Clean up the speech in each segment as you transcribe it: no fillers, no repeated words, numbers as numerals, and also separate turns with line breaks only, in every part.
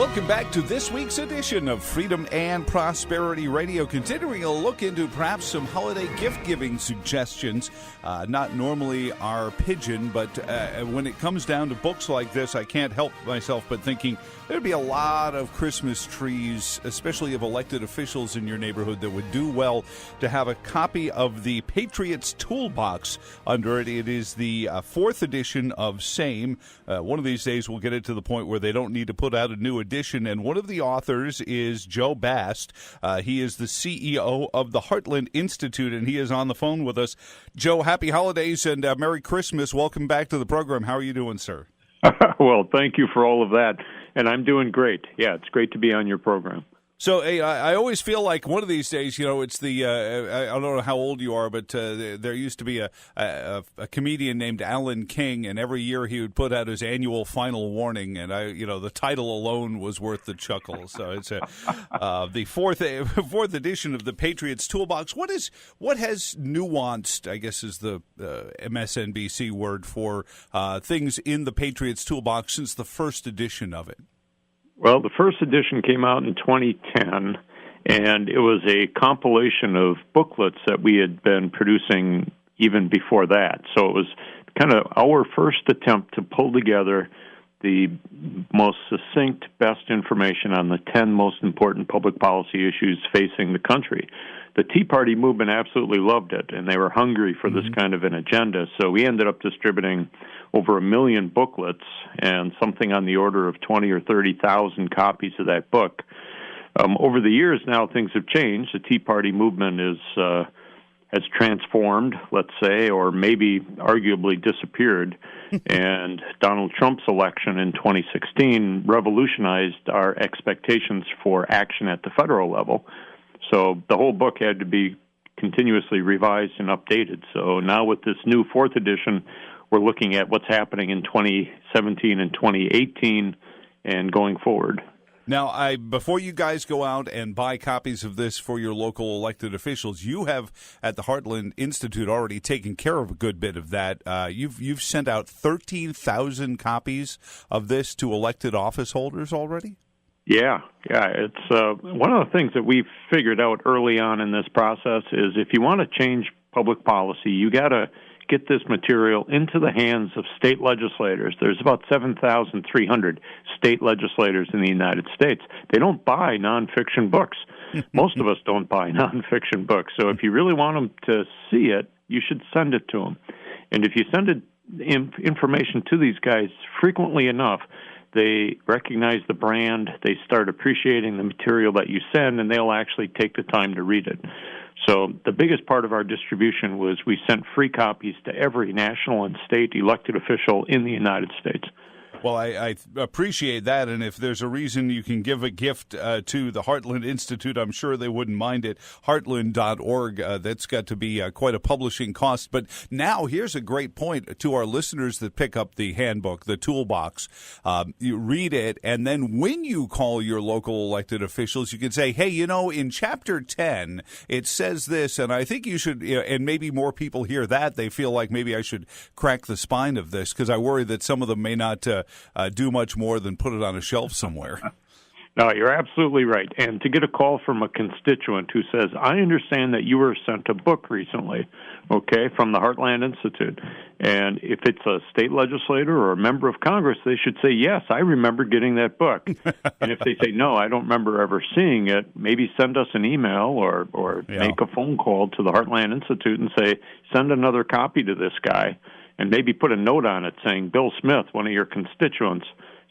Welcome back to this week's edition of Freedom and Prosperity Radio, continuing a look into perhaps some holiday gift-giving suggestions. Not normally our pigeon, but when it comes down to books like this, I can't help myself but thinking there'd be a lot of Christmas trees, especially of elected officials in your neighborhood, that would do well to have a copy of the Patriots Toolbox under it. It is the fourth edition of same. One of these days we'll get it to the point where they don't need to put out a new edition, and one of the authors is Joe Bast. He is the CEO of the Heartland Institute, and he is on the phone with us. Joe, happy holidays and Merry Christmas. Welcome back to the program. How are you doing, sir?
Well, thank you for all of that, and I'm doing great. Yeah, it's great to be on your program.
So I always feel like one of these days, you know, it's the I don't know how old you are, but there used to be a comedian named Alan King, and every year he would put out his annual final warning, and the title alone was worth the chuckle. So it's the fourth edition of the Patriots Toolbox. What has nuanced, I guess, is the MSNBC word for things in the Patriots Toolbox since the first edition of it?
Well, the first edition came out in 2010, and it was a compilation of booklets that we had been producing even before that. So it was kind of our first attempt to pull together the most succinct, best information on the 10 most important public policy issues facing the country. The Tea Party movement absolutely loved it, and they were hungry for this kind of an agenda. So we ended up distributing over 1 million booklets and something on the order of 20 or 30,000 copies of that book. Over the years now, things have changed. The Tea Party movement has transformed, let's say, or maybe arguably disappeared. And Donald Trump's election in 2016 revolutionized our expectations for action at the federal level. So the whole book had to be continuously revised and updated. So now with this new fourth edition, we're looking at what's happening in 2017 and 2018 and going forward.
Now, before you guys go out and buy copies of this for your local elected officials, you have, at the Heartland Institute, already taken care of a good bit of that. You've sent out 13,000 copies of this to elected office holders already?
Yeah. It's one of the things that we've figured out early on in this process is if you want to change public policy, you got to get this material into the hands of state legislators. There's about 7,300 state legislators in the United States. They don't buy nonfiction books. Most of us don't buy nonfiction books. So if you really want them to see it, you should send it to them. And if you send information to these guys frequently enough, they recognize the brand, they start appreciating the material that you send, and they'll actually take the time to read it. So the biggest part of our distribution was we sent free copies to every national and state elected official in the United States.
Well, I appreciate that, and if there's a reason you can give a gift to the Heartland Institute, I'm sure they wouldn't mind it. Heartland.org, that's got to be quite a publishing cost. But now here's a great point to our listeners that pick up the handbook, the toolbox. You read it, and then when you call your local elected officials, you can say, hey, in Chapter 10, it says this, and I think you should, and maybe more people hear that, they feel like maybe I should crack the spine of this, because I worry that some of them may not do much more than put it on a shelf somewhere.
No, you're absolutely right. And to get a call from a constituent who says, I understand that you were sent a book recently, from the Heartland Institute. And if it's a state legislator or a member of Congress, they should say, yes, I remember getting that book. And if they say, no, I don't remember ever seeing it, maybe send us an email or make a phone call to the Heartland Institute and say, send another copy to this guy. And maybe put a note on it saying, Bill Smith, one of your constituents,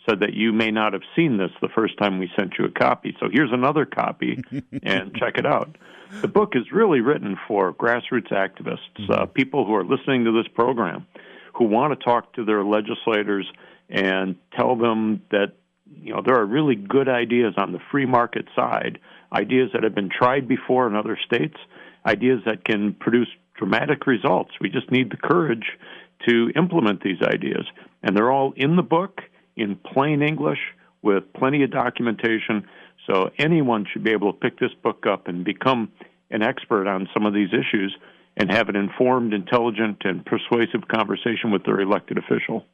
said that you may not have seen this the first time we sent you a copy. So here's another copy, and check it out. The book is really written for grassroots activists, people who are listening to this program, who want to talk to their legislators and tell them that there are really good ideas on the free market side, ideas that have been tried before in other states, ideas that can produce dramatic results. We just need the courage to implement these ideas. And they're all in the book, in plain English, with plenty of documentation. So anyone should be able to pick this book up and become an expert on some of these issues and have an informed, intelligent, and persuasive conversation with their elected official.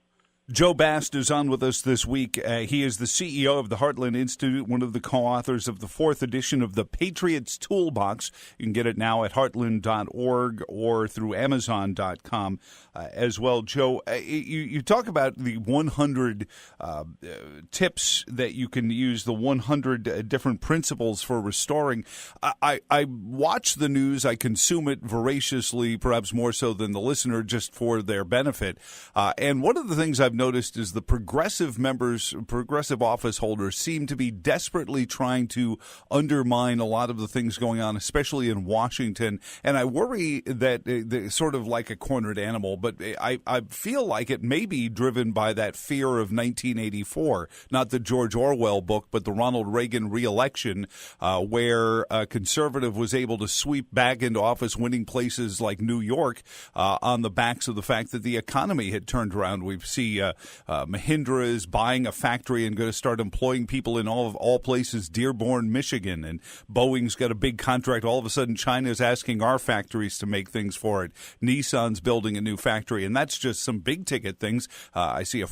Joe Bast is on with us this week. He is the CEO of the Heartland Institute, one of the co-authors of the 4th edition of the Patriots Toolbox. You can get it now at heartland.org or through Amazon.com as well. Joe, you talk about the 100 tips that you can use, the 100 different principles for restoring. I watch the news. I consume it voraciously, perhaps more so than the listener, just for their benefit. And one of the things I've noticed is the progressive office holders seem to be desperately trying to undermine a lot of the things going on, especially in Washington. And I worry that they're sort of like a cornered animal, but I feel like it may be driven by that fear of 1984, not the George Orwell book, but the Ronald Reagan re-election, where a conservative was able to sweep back into office, winning places like New York on the backs of the fact that the economy had turned around. We see Mahindra is buying a factory and going to start employing people in all places, Dearborn, Michigan, and Boeing's got a big contract. All of a sudden, China's asking our factories to make things for it. Nissan's building a new factory, and that's just some big-ticket things. I see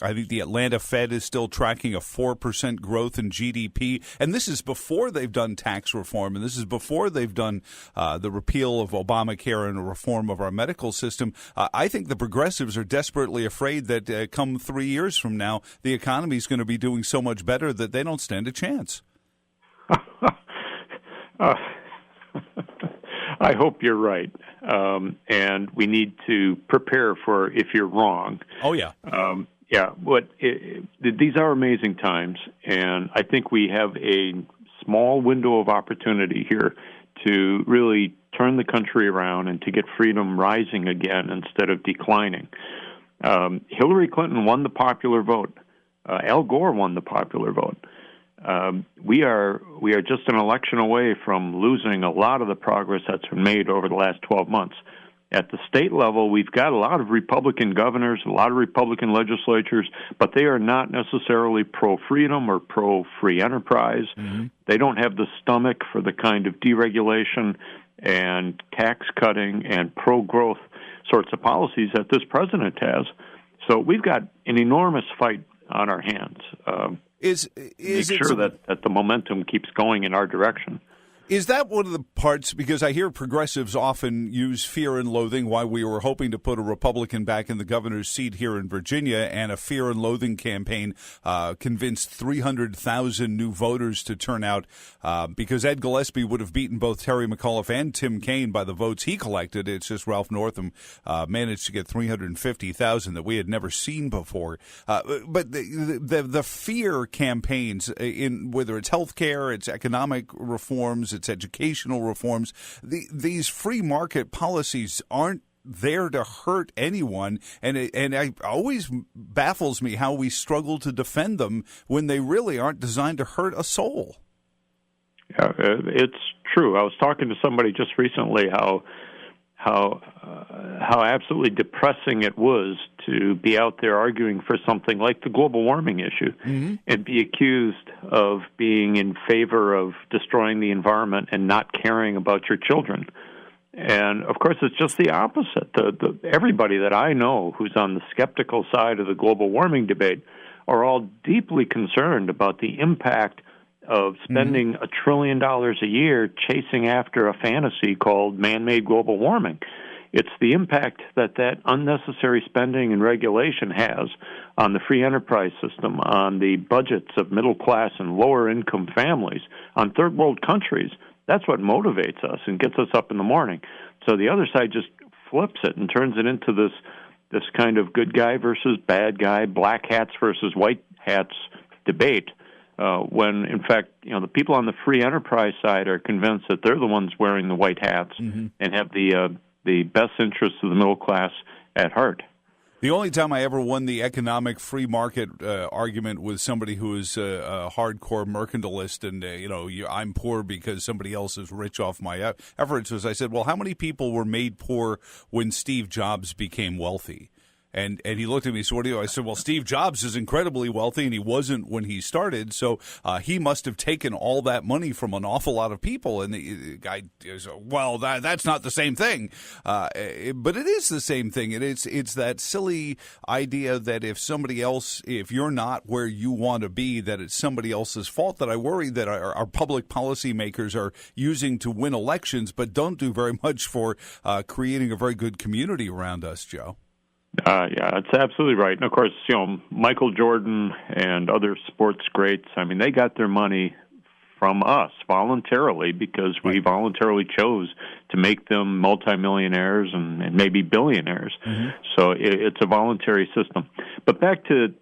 I think the Atlanta Fed is still tracking a 4% growth in GDP, and this is before they've done tax reform, and this is before they've done the repeal of Obamacare and a reform of our medical system. I think the progressives are desperately afraid that come 3 years from now, the economy is going to be doing so much better that they don't stand a chance.
I hope you're right, and we need to prepare for if you're wrong.
Oh, yeah.
Yeah, these are amazing times, and I think we have a small window of opportunity here to really turn the country around and to get freedom rising again instead of declining. Hillary Clinton won the popular vote. Al Gore won the popular vote. We are just an election away from losing a lot of the progress that's been made over the last 12 months. At the state level, we've got a lot of Republican governors, a lot of Republican legislatures, but they are not necessarily pro-freedom or pro-free enterprise. Mm-hmm. They don't have the stomach for the kind of deregulation and tax cutting and pro-growth sorts of policies that this president has. So we've got an enormous fight on our hands. Make sure that the momentum keeps going in our direction.
Is that one of the parts, because I hear progressives often use fear and loathing, why we were hoping to put a Republican back in the governor's seat here in Virginia, and a fear and loathing campaign convinced 300,000 new voters to turn out because Ed Gillespie would have beaten both Terry McAuliffe and Tim Kaine by the votes he collected. It's just Ralph Northam managed to get 350,000 that we had never seen before. But the fear campaigns, in whether it's health care, it's economic reforms, it's educational reforms, these free market policies aren't there to hurt anyone, and it always baffles me how we struggle to defend them when they really aren't designed to hurt a soul.
Yeah, it's true. I was talking to somebody just recently how absolutely depressing it was to be out there arguing for something like the global warming issue, mm-hmm. and be accused of being in favor of destroying the environment and not caring about your children. And, of course, it's just the opposite. Everybody that I know who's on the skeptical side of the global warming debate are all deeply concerned about the impact of spending $1 trillion a year chasing after a fantasy called man-made global warming. It's the impact that unnecessary spending and regulation has on the free enterprise system, on the budgets of middle-class and lower-income families, on third-world countries. That's what motivates us and gets us up in the morning. So the other side just flips it and turns it into this kind of good guy versus bad guy, black hats versus white hats debate, when, in fact, the people on the free enterprise side are convinced that they're the ones wearing the white hats, mm-hmm. and have the best interests of the middle class at heart.
The only time I ever won the economic free market argument with somebody who is a hardcore mercantilist and, I'm poor because somebody else is rich off my efforts was I said, well, how many people were made poor when Steve Jobs became wealthy? And he looked at me, so what do you? I said, well, Steve Jobs is incredibly wealthy, and he wasn't when he started, so he must have taken all that money from an awful lot of people. And the guy goes, well, that's not the same thing. But it is the same thing. And it's that silly idea that if you're not where you want to be, that it's somebody else's fault, that I worry that our public policymakers are using to win elections, but don't do very much for creating a very good community around us, Joe.
Yeah, that's absolutely right. And of course, Michael Jordan and other sports greats, I mean, they got their money from us voluntarily because we voluntarily chose to make them multimillionaires and maybe billionaires. Mm-hmm. So it's a voluntary system. But back to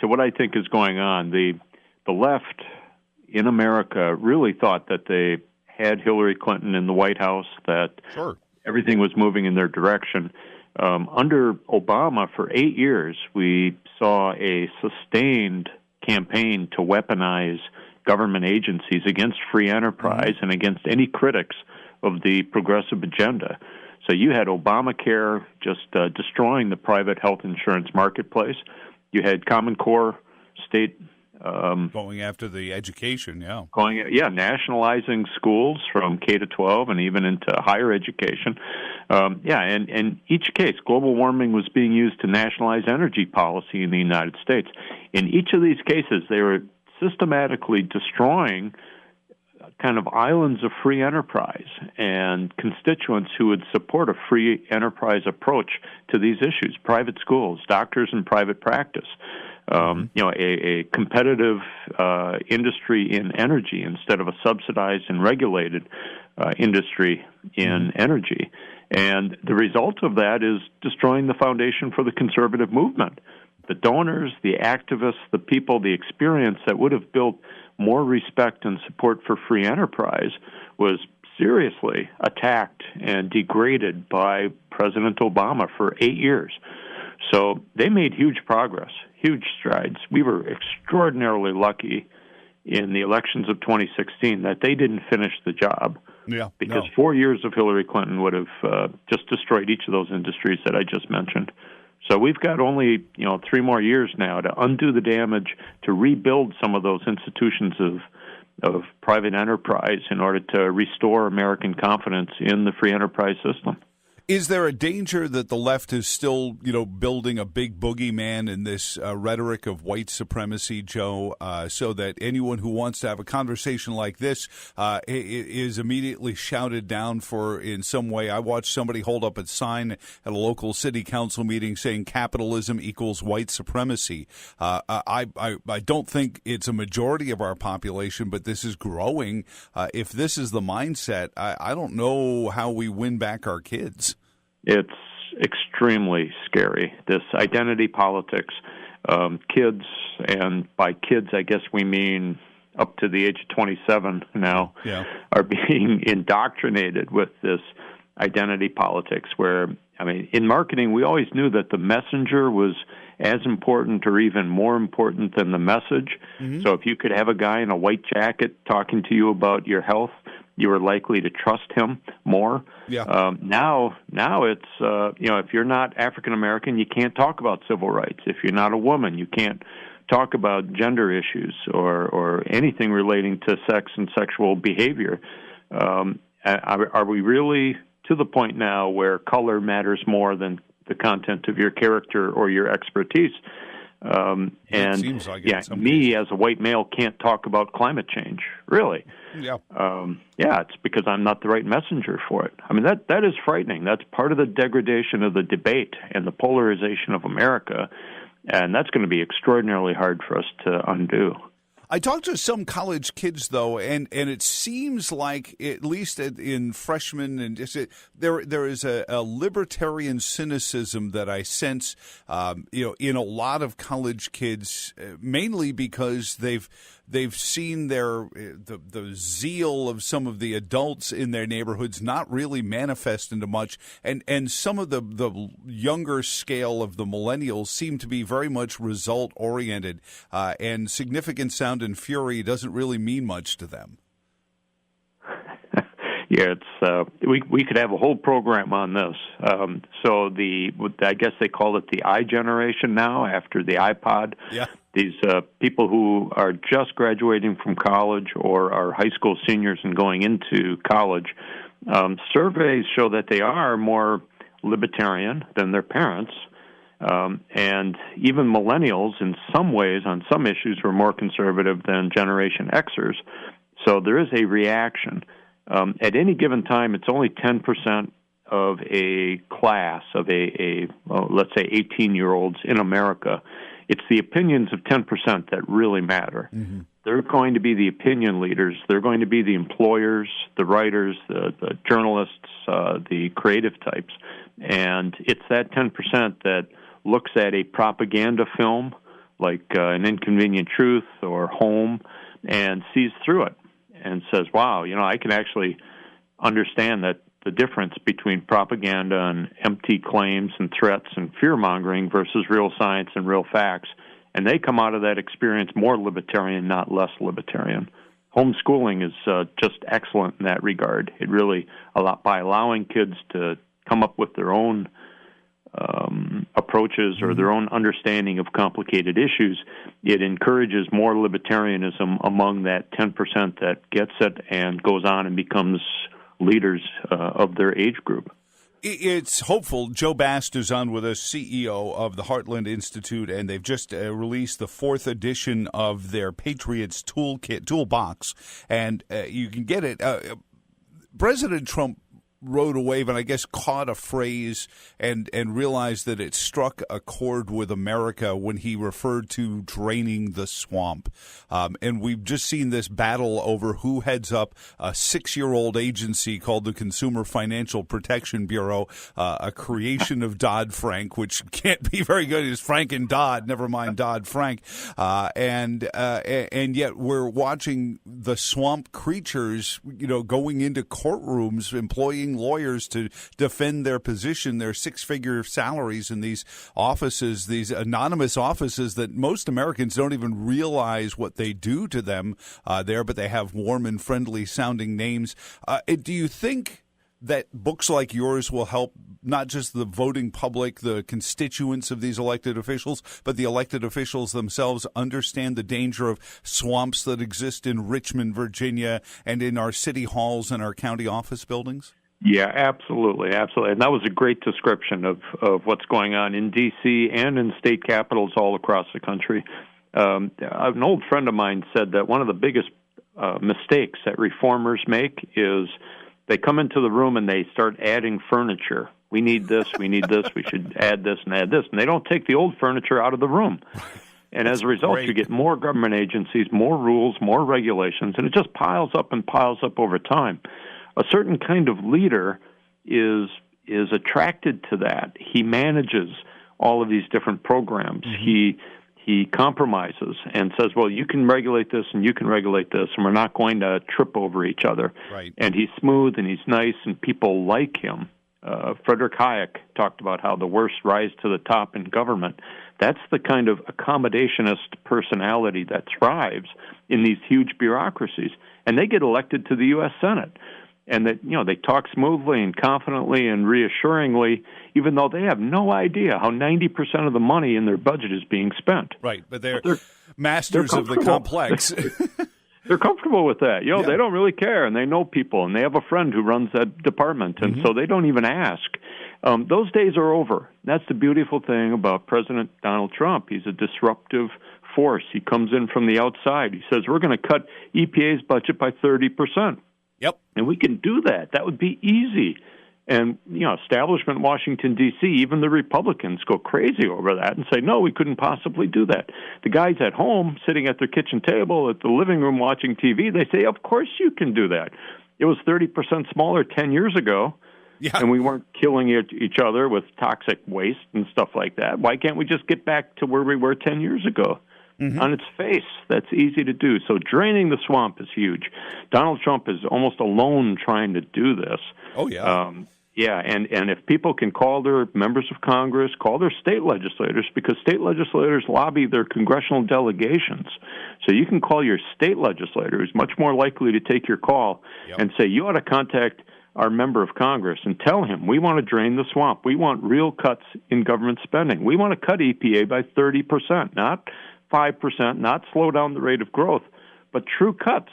what I think is going on, the left in America really thought that they had Hillary Clinton in the White House, that everything was moving in their direction. Under Obama, for 8 years, we saw a sustained campaign to weaponize government agencies against free enterprise and against any critics of the progressive agenda. So you had Obamacare just destroying the private health insurance marketplace. You had Common Core state
going after the education,
nationalizing schools from K to 12 and even into higher education. And in each case, global warming was being used to nationalize energy policy in the United States. In each of these cases, they were systematically destroying kind of islands of free enterprise and constituents who would support a free enterprise approach to these issues: private schools, doctors, and private practice. A competitive industry in energy instead of a subsidized and regulated industry in energy. And the result of that is destroying the foundation for the conservative movement. The donors, the activists, the people, the experience that would have built more respect and support for free enterprise was seriously attacked and degraded by President Obama for 8 years. So they made huge progress, huge strides. We were extraordinarily lucky in the elections of 2016 that they didn't finish the job. Because 4 years of Hillary Clinton would have just destroyed each of those industries that I just mentioned. So we've got only 3 more years now to undo the damage, to rebuild some of those institutions of private enterprise in order to restore American confidence in the free enterprise system.
Is there a danger that the left is still, building a big boogeyman in this rhetoric of white supremacy, Joe, so that anyone who wants to have a conversation like this is immediately shouted down for in some way? I watched somebody hold up a sign at a local city council meeting saying capitalism equals white supremacy. I don't think it's a majority of our population, but this is growing. If this is the mindset, I don't know how we win back our kids.
It's extremely scary, this identity politics. Kids, and by kids I guess we mean up to the age of 27 now, are being indoctrinated with this identity politics where, in marketing we always knew that the messenger was as important or even more important than the message. Mm-hmm. So if you could have a guy in a white jacket talking to you about your health, you were likely to trust him more. Now it's if you're not African American, you can't talk about civil rights. If you're not a woman, you can't talk about gender issues or anything relating to sex and sexual behavior. Are we really to the point now where color matters more than the content of your character or your expertise?
It seems like
me as a white male can't talk about climate change, really. It's because I'm not the right messenger for it. That is frightening. That's part of the degradation of the debate and the polarization of America, and that's going to be extraordinarily hard for us to undo.
I talked to some college kids, though, and it seems like, at least in freshmen, and there is a libertarian cynicism that I sense, in a lot of college kids, mainly because they've seen the zeal of some of the adults in their neighborhoods not really manifest into much, and some of the younger scale of the millennials seem to be very much result oriented, and significant sound and fury doesn't really mean much to them.
Yeah, it's we could have a whole program on this. I guess they call it the I generation now after the iPod.
Yeah.
These people who are just graduating from college or are high school seniors and going into college, surveys show that they are more libertarian than their parents. And even millennials, in some ways, on some issues, were more conservative than Generation Xers. So there is a reaction. At any given time, it's only 10% of a class of let's say 18-year-olds in America. It's the opinions of 10% that really matter. Mm-hmm. They're going to be the opinion leaders. They're going to be the employers, the writers, the journalists, the creative types. And it's that 10% that looks at a propaganda film like An Inconvenient Truth or Home and sees through it and says, wow, I can actually understand that the difference between propaganda and empty claims and threats and fear-mongering versus real science and real facts. And they come out of that experience more libertarian, not less libertarian. Homeschooling is just excellent in that regard. It really, by allowing kids to come up with their own approaches or their own understanding of complicated issues, it encourages more libertarianism among that 10% that gets it and goes on and becomes leaders of their age group.
It's hopeful. Joe Bast is on with us, CEO of the Heartland Institute, and they've just released the 4th edition of their Patriots Toolbox, and you can get it. President Trump rode a wave and I guess caught a phrase and realized that it struck a chord with America when he referred to draining the swamp. And we've just seen this battle over who heads up a 6-year-old agency called the Consumer Financial Protection Bureau, a creation of Dodd-Frank, which can't be very good. It's Frank and Dodd, never mind Dodd-Frank. And yet we're watching the swamp creatures, going into courtrooms, employing lawyers to defend their position, their 6-figure salaries in these offices, these anonymous offices that most Americans don't even realize what they do to them there, but they have warm and friendly sounding names. Do you think that books like yours will help not just the voting public, the constituents of these elected officials, but the elected officials themselves understand the danger of swamps that exist in Richmond, Virginia, and in our city halls and our county office buildings?
Yeah, absolutely. And that was a great description of what's going on in D.C. and in state capitals all across the country. An old friend of mine said that one of the biggest mistakes that reformers make is they come into the room and they start adding furniture. We need this, we need this, we should add this and add this. And they don't take the old furniture out of the room. And as a result, you get more government agencies, more rules, more regulations, and it just piles up and piles up over time. A certain kind of leader is attracted to that. He manages all of these different programs. Mm-hmm. He compromises and says, well, you can regulate this and you can regulate this, and we're not going to trip over each other.
Right.
And he's smooth and he's nice, and people like him. Friedrich Hayek talked about how the worst rise to the top in government. That's the kind of accommodationist personality that thrives in these huge bureaucracies. And they get elected to the U.S. Senate. And that they talk smoothly and confidently and reassuringly, even though they have no idea how 90% of the money in their budget is being spent.
Right, but they're masters of the complex.
They're comfortable with that. They don't really care, and they know people, and they have a friend who runs that department, and so they don't even ask. Those days are over. That's the beautiful thing about President Donald Trump. He's a disruptive force. He comes in from the outside. He says, we're going to cut EPA's budget by 30%.
Yep.
And we can do that. That would be easy. And, establishment Washington, D.C., even the Republicans go crazy over that and say, no, we couldn't possibly do that. The guys at home sitting at their kitchen table at the living room watching TV, they say, of course you can do that. It was 30% smaller 10 years ago, and we weren't killing each other with toxic waste and stuff like that. Why can't we just get back to where we were 10 years ago? Mm-hmm. On its face, that's easy to do. So draining the swamp is huge. Donald Trump is almost alone trying to do this.
Oh, yeah.
Yeah, and if people can call their members of Congress, call their state legislators, because state legislators lobby their congressional delegations. So you can call your state legislator, who's much more likely to take your call, and say, you ought to contact our member of Congress and tell him, we want to drain the swamp. We want real cuts in government spending. We want to cut EPA by 30%, not 5%, not slow down the rate of growth, but true cuts.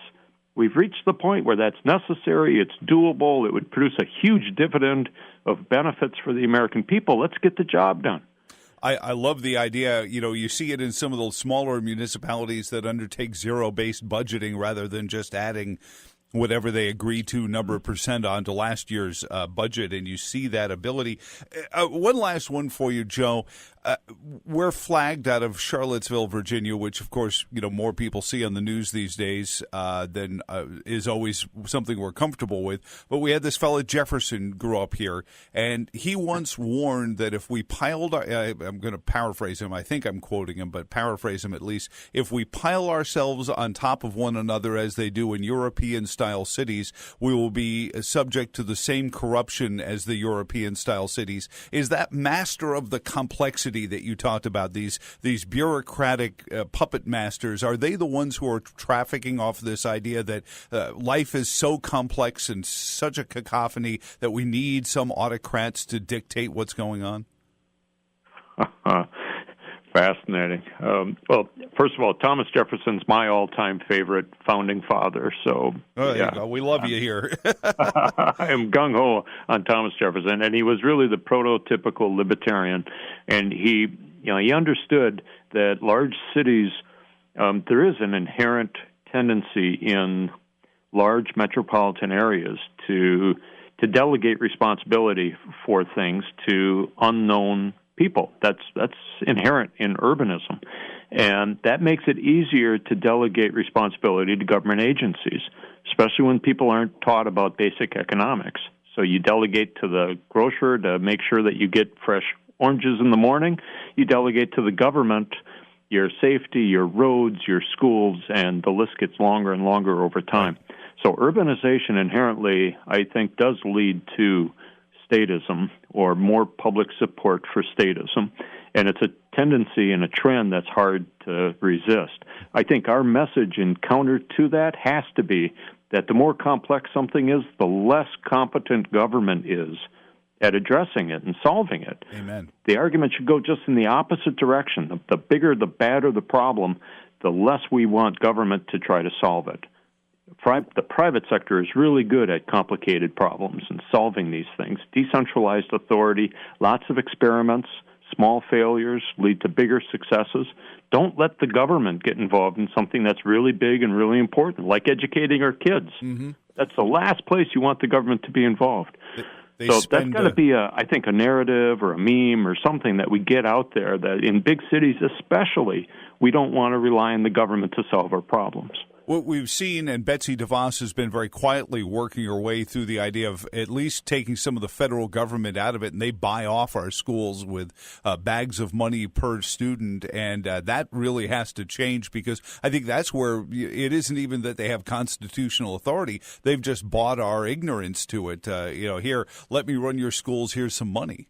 We've reached the point where that's necessary, it's doable, it would produce a huge dividend of benefits for the American people. Let's get the job done.
I love the idea. You know, you see it in some of those smaller municipalities that undertake zero-based budgeting rather than just adding whatever they agree to number of percent onto last year's budget, and you see that ability. One last one for you, Joe. We're flagged out of Charlottesville, Virginia, which, of course, you know, more people see on the news these days than is always something we're comfortable with. But we had this fellow Jefferson grew up here, and he once warned that if we piled, I'm going to paraphrase him, I think I'm quoting him, but paraphrase him at least, if we pile ourselves on top of one another as they do in European-style cities, we will be subject to the same corruption as the European-style cities. Is that master of the complexity that you talked about, these bureaucratic puppet masters, are they the ones who are trafficking off this idea that life is so complex and such a cacophony that we need some autocrats to dictate what's going on?
Fascinating. Well, first of all, Thomas Jefferson's my all-time favorite founding father. So,
we love you here.
I am gung-ho on Thomas Jefferson, and he was really the prototypical libertarian. And he understood that large cities, there is an inherent tendency in large metropolitan areas to delegate responsibility for things to unknown people. That's inherent in urbanism. And that makes it easier to delegate responsibility to government agencies, especially when people aren't taught about basic economics. So you delegate to the grocer to make sure that you get fresh oranges in the morning. You delegate to the government your safety, your roads, your schools, and the list gets longer and longer over time. So urbanization inherently, I think, does lead to statism or more public support for statism. And it's a tendency and a trend that's hard to resist. I think our message in counter to that has to be that the more complex something is, the less competent government is at addressing it and solving it.
Amen.
The argument should go just in the opposite direction. The bigger, the badder the problem, the less we want government to try to solve it. The private sector is really good at complicated problems and solving these things. Decentralized authority, lots of experiments, small failures lead to bigger successes. Don't let the government get involved in something that's really big and really important, like educating our kids. Mm-hmm. That's the last place you want the government to be involved. So that's got to be, I think, a narrative or a meme or something that we get out there that in big cities especially, we don't want to rely on the government to solve our problems.
What we've seen, and Betsy DeVos has been very quietly working her way through the idea of at least taking some of the federal government out of it, and they buy off our schools with bags of money per student, and that really has to change, because I think that's where it isn't even that they have constitutional authority. They've just bought our ignorance to it. Here, let me run your schools, here's some money.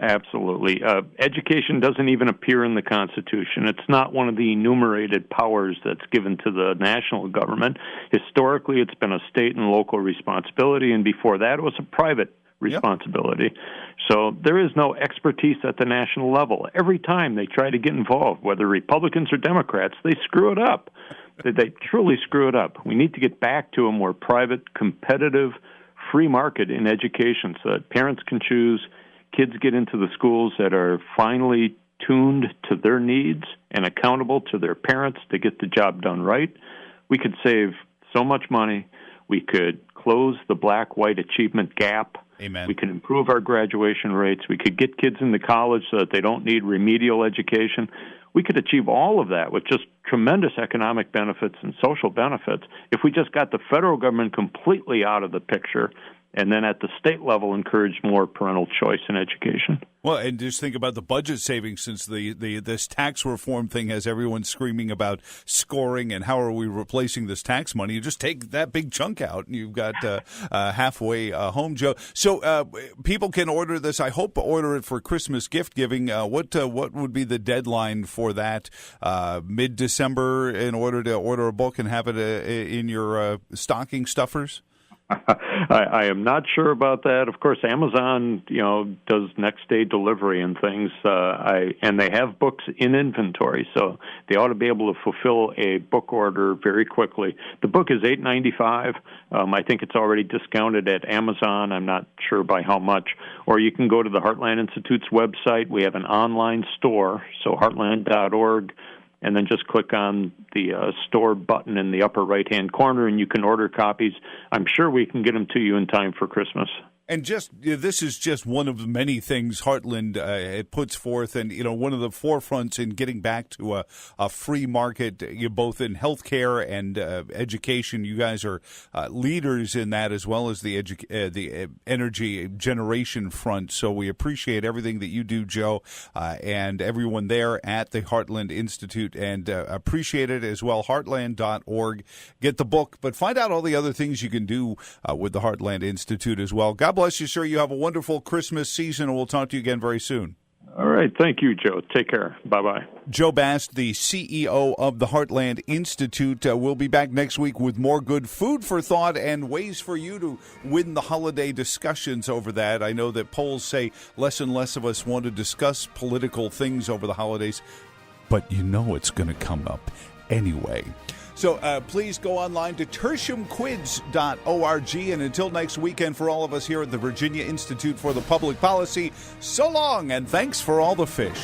Absolutely. Education doesn't even appear in the Constitution. It's not one of the enumerated powers that's given to the national government. Historically, it's been a state and local responsibility, and before that, it was a private responsibility. Yep. So there is no expertise at the national level. Every time they try to get involved, whether Republicans or Democrats, they screw it up. They truly screw it up. We need to get back to a more private, competitive, free market in education so that parents can choose. Kids get into the schools that are finely tuned to their needs and accountable to their parents to get the job done right. We could save so much money. We could close the black-white achievement gap.
Amen.
We could improve our graduation rates. We could get kids into college so that they don't need remedial education. We could achieve all of that with just tremendous economic benefits and social benefits if we just got the federal government completely out of the picture and then at the state level encourage more parental choice in education.
Well, and just think about the budget savings since this tax reform thing has everyone screaming about scoring and how are we replacing this tax money. You just take that big chunk out and you've got halfway home, Joe. So people can order this. I hope order it for Christmas gift giving. What would be the deadline for that? Mid-December in order to order a book and have it in your stocking stuffers?
I am not sure about that. Of course, Amazon, does next day delivery and things. And they have books in inventory, so they ought to be able to fulfill a book order very quickly. The book is $8.95. I think it's already discounted at Amazon. I'm not sure by how much. Or you can go to the Heartland Institute's website. We have an online store, so heartland.org. And then just click on the store button in the upper right-hand corner, and you can order copies. I'm sure we can get them to you in time for Christmas.
And this is just one of the many things Heartland it puts forth, and one of the forefronts in getting back to a free market, both in healthcare and education. You guys are leaders in that, as well as the energy generation front. So we appreciate everything that you do, Joe, and everyone there at the Heartland Institute, and appreciate it as well. Heartland.org. Get the book, but find out all the other things you can do with the Heartland Institute as well. God bless you, sir. You have a wonderful Christmas season, and we'll talk to you again very soon.
All right. Thank you, Joe. Take care. Bye-bye.
Joe Bast, the CEO of the Heartland Institute. We'll be back next week with more good food for thought and ways for you to win the holiday discussions over that. I know that polls say less and less of us want to discuss political things over the holidays, but it's going to come up anyway. So please go online to tertiumquids.org. And until next weekend, for all of us here at the Virginia Institute for the Public Policy, so long and thanks for all the fish.